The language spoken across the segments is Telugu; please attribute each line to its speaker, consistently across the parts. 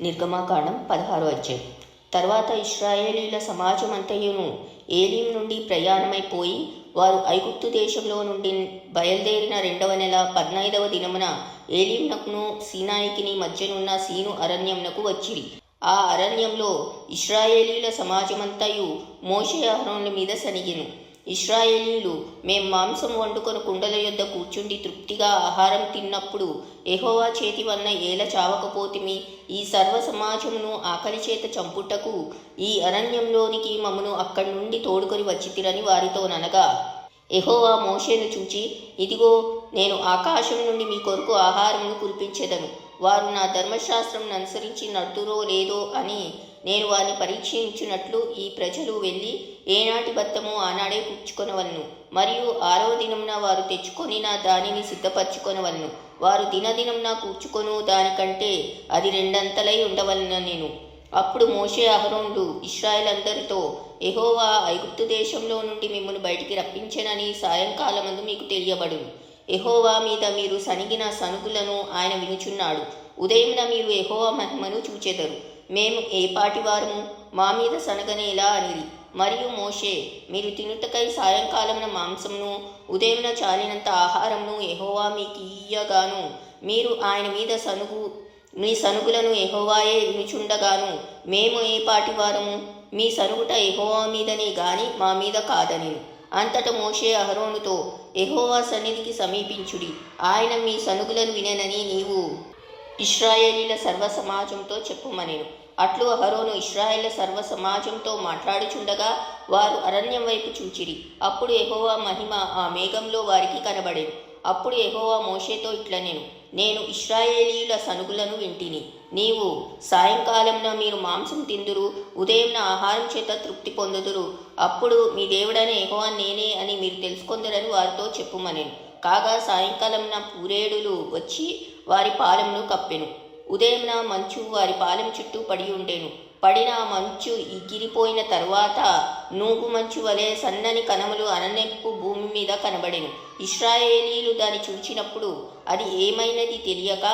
Speaker 1: నిర్గమాకాండం 16వ అధ్యాయం. తర్వాత ఇశ్రాయేలీల సమాజమంతయును ఏలీం నుండి ప్రయాణమైపోయి వారు ఐగుప్తు దేశంలో నుండి బయలుదేరిన 2వ నెల 15వ దినమున ఏలీంనకును సీనాయికిని మధ్యనున్న సీను అరణ్యంనకు వచ్చిరి. ఆ అరణ్యంలో ఇశ్రాయేలీల సమాజమంతయు మోషే అహరోనుల మీద సనిగెను. ఇశ్రాయేలీలు మేం మాంసం వండుకొని కుండల యొద్ద కూర్చుండి తృప్తిగా ఆహారం తిన్నప్పుడు యెహోవా చేతి వలన ఏల చావకపోతిమి, ఈ సర్వ సమాజమును ఆకలి చేత చంపుటకు ఈ అరణ్యంలోనికి మమ్మను అక్కడి నుండి తోడుకొని వచ్చితిరని వారితోననగా, యెహోవా మోషేను చూచి, ఇదిగో నేను ఆకాశం నుండి మీ కొరకు ఆహారమును కురిపించెదను, వారు నా ధర్మశాస్త్రం అనుసరించి నడుతురో లేదో అని నేను వారిని పరీక్షించినట్లు ఈ ప్రజలు వెళ్ళి ఏనాటి బత్తమో ఆనాడే కూర్చుకొనవలను, మరియు 6వ దినమున వారు తెచ్చుకొనిన దానిని సిద్ధపరచుకొనవలను. వారు దినదినంన కూర్చుకొను దానికంటే అది 2 అంతలై ఉండవలన నేను. అప్పుడు మోషే అహరోనులు ఇశ్రాయేలందరితో, యెహోవా ఐగుప్తు దేశంలో నుండి మిమ్మల్ని బయటికి రప్పించెనని సాయంకాలమందు మీకు తెలియబడును. యెహోవా మీద మీరు సనిగిన సనుగులను ఆయన వినుచున్నాడు. ఉదయమున మీరు యెహోవా మహిమను చూచెదరు. మేము ఏ పాటివారము, మా మీద సనగనేలా అనిరి. మరియు మోషే, మీరు తినుటకై సాయంకాలమున మాంసమును ఉదయమున చాలినంత ఆహారమును యెహోవా మీకు ఇయ్యగాను, మీరు ఆయన మీద మీ సనుగులను యెహోవాయే వినుచుండగాను, మేము ఏ పాటివారము, మీ సనుగుట యెహోవా మీదనే గాని మా మీద కాదనెను. అంతట మోషే అహరోనుతో, యెహోవా సన్నిధికి సమీపించుడి, ఆయన మీ సనుగులను వినెనని నీవు ఇశ్రాయేలీల సర్వ సమాజంతో చెప్పుమనెను. అట్లు అహరోను ఇశ్రాయేళ్ల సర్వ సమాజంతో మాట్లాడుచుండగా వారు అరణ్యం వైపు చూచిరి. అప్పుడు యెహోవా మహిమ ఆ మేఘంలో వారికి కనబడెను. అప్పుడు యెహోవా మోషేతో ఇట్లనెను, నేను ఇశ్రాయేలీయుల సనుగులను వింటిని. నీవు సాయంకాలంన మీరు మాంసం తిందురు, ఉదయంన ఆహారం చేత తృప్తి పొందుదురు. అప్పుడు మీ దేవుడైన యెహోవా నేనే అని మీరు తెలుసుకొందరని వారితో చెప్పుమనెను. కాగా సాయంకాలంన పూరేడులు వచ్చి వారి పాలెమును కప్పెను. ఉదయంన మంచు వారి పాలెం చుట్టూ పడి ఉండెను. పడిన ఆ మంచు ఎగిరిపోయిన తరువాత నూగు మంచు వలె సన్నని కణములు అననెప్పు భూమి మీద కనబడెను. ఇశ్రాయేలీలు దాన్ని చూచినప్పుడు అది ఏమైనది తెలియక,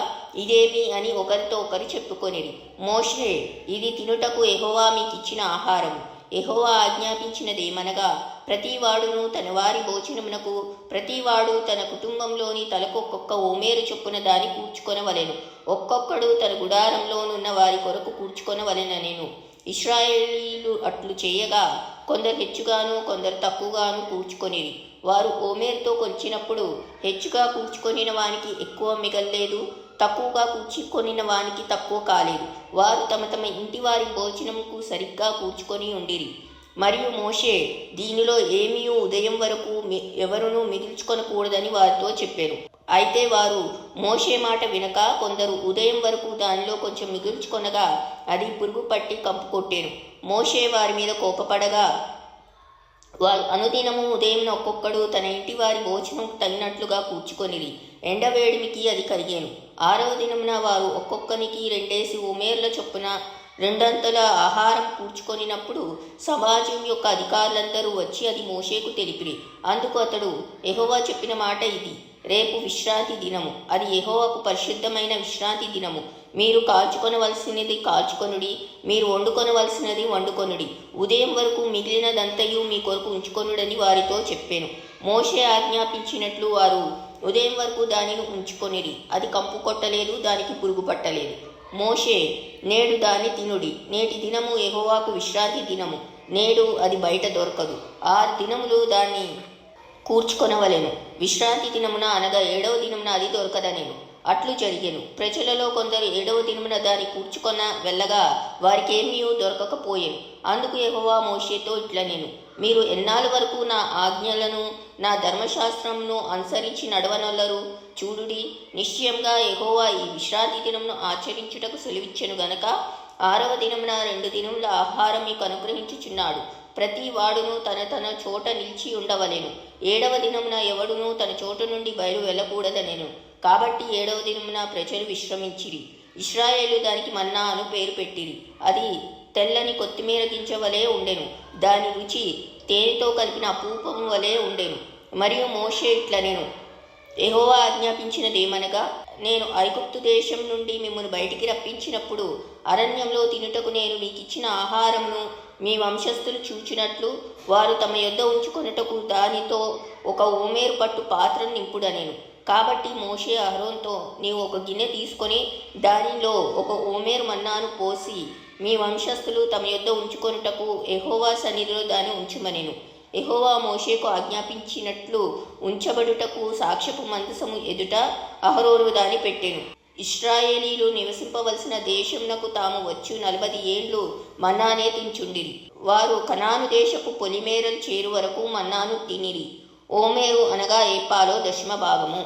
Speaker 1: ఇదేమి అని ఒకరితో ఒకరు చెప్పుకొనిరి. మోషే, ఇది తినుటకు యెహోవా మీకిచ్చిన ఆహారము. యెహోవా ఆజ్ఞాపించినదేమనగా, ప్రతివాడును తన వారి భోజనమునకు ప్రతివాడు తన కుటుంబంలోని తలకొక్కొక్క ఓమేరు చొప్పున దాన్ని కూర్చుకొనవలెను. ఒక్కొక్కడు తన గుడారంలోనున్న వారి కొరకు కూర్చుకొనవలెననెను. ఇశ్రాయేలీలు అట్లు చేయగా కొందరు హెచ్చుగాను కొందరు తక్కువగాను కూర్చుకొనిరి. వారు ఓమేరుతో కొలిచినప్పుడు హెచ్చుగా కూర్చుకొనిన వానికి ఎక్కువ మిగల్లేదు, తక్కువగా కూర్చుకొనిన వానికి తక్కువ కాలేదు. వారు తమ తమ ఇంటి వారి భోజనముకు సరిగ్గా కూర్చుకొని ఉండిరి. మరియు మోషే, దీనిలో ఏమీ ఉదయం వరకు ఎవరునూ మిగిల్చుకొనకూడదని వారితో చెప్పారు. అయితే వారు మోషే మాట వినక కొందరు ఉదయం వరకు దానిలో కొంచెం మిగుల్చుకొనగా అది పురుగు పట్టి కంపు కొట్టేను. మోషే వారి మీద కోపపడగా వారు అనుదినము ఉదయం ఒక్కొక్కడు తన ఇంటి వారి భోజనం తగినట్లుగా కూర్చుకొనిరి. ఎండవేడిమికి అది కరిగేను. 6వ దినమున వారు ఒక్కొక్కనికి 2 ఓమేర్ల చొప్పున 2 అంతల ఆహారం కూర్చుకొనినప్పుడు సమాజం యొక్క అధికారులందరూ వచ్చి అది మోషేకు తెలిపిరి. అందుకు అతడు, యెహోవా చెప్పిన మాట ఇది, రేపు విశ్రాంతి దినము, అది యెహోవాకు పరిశుద్ధమైన విశ్రాంతి దినము. మీరు కాల్చుకొనవలసినది కాల్చుకొనుడి, మీరు వండుకొనవలసినది వండుకొనుడి. ఉదయం వరకు మిగిలినదంతయు మీ కొరకు ఉంచుకొనుడని వారితో చెప్పాను. మోషే ఆజ్ఞాపించినట్లు వారు ఉదయం వరకు దానిని ఉంచుకొనిరి. అది కంపు కొట్టలేదు, దానికి పురుగు పట్టలేదు. మోషే, నేడు దాన్ని తినుడి, నేటి దినము యెహోవాకు విశ్రాంతి దినము, నేడు అది బయట దొరకదు. 6 దినములు దాన్ని కూర్చుకొనవలెను. విశ్రాంతి దినమున అనగా 7వ దినమున అది దొరకదనెను. అట్లు జరిగెను. ప్రజలలో కొందరు 7వ దినమున దాన్ని కూర్చుకొన వెళ్ళగా వారికేమీ దొరకకపోయెను. అందుకు యెహోవా మోషేతో ఇట్లనెను, మీరు ఎన్నాళ్ళ వరకు నా ఆజ్ఞలను నా ధర్మశాస్త్రమును అనుసరించి నడవనొల్లరు? చూడుడి, నిశ్చయంగా యెహోవా ఈ విశ్రాంతి దినమును ఆచరించుటకు సెలవిచ్చెను గనక 6వ దినమున 2 దినముల ఆహారం మీకు అనుగ్రహించుచున్నాడు. ప్రతి వాడును తన తన చోట నిలిచి ఉండవలెను. 7వ దినమున ఎవడునూ తన చోటు నుండి బయలు వెళ్ళకూడదనెను. కాబట్టి 7వ దినమున ప్రజలు విశ్రమించిరి. ఇశ్రాయేలు దానికి మన్నా అను పేరు పెట్టిరి. అది తెల్లని కొత్తిమీర గింజ వలె ఉండెను. దాని రుచి తేనెతో కలిపిన అపూపము వలె ఉండెను. మరియు మోషే ఇట్లనెను, యెహోవా ఆజ్ఞాపించినదేమనగా, నేను ఐగుప్తు దేశం నుండి మిమ్మల్ని బయటికి రప్పించినప్పుడు అరణ్యంలో తినుటకు నేను మీకిచ్చిన ఆహారమును మీ వంశస్థులు చూచినట్లు వారు తమ యొద్ద ఉంచుకొనుటకు దానితో ఒక ఓమేరు పట్టు పాత్రను నింపుడనెను. కాబట్టి మోషే అహరోన్తో, నీవు ఒక గిన్నె తీసుకొని దానిలో ఒక ఓమేరు మన్నాను పోసి మీ వంశస్థులు తమ యొద్ద ఉంచుకొనుటకు యెహోవా సన్నిధిలో దాన్ని ఉంచుమనెను. యెహోవా మోషేకు ఆజ్ఞాపించినట్లు ఉంచబడుటకు సాక్ష్యపు మందసము ఎదుట అహరోను దాన్ని పెట్టెను. ఇశ్రాయేలీలు నివసింపవలసిన దేశమునకు తాము వచ్చు 40 ఏళ్ళు మన్నానే తించుండిరి. వారు కనాను దేశపు పొలిమేరలు చేరు వరకు మన్నాను తినిరి. ఓమేరు అనగా ఏపాలో 10వ భాగము.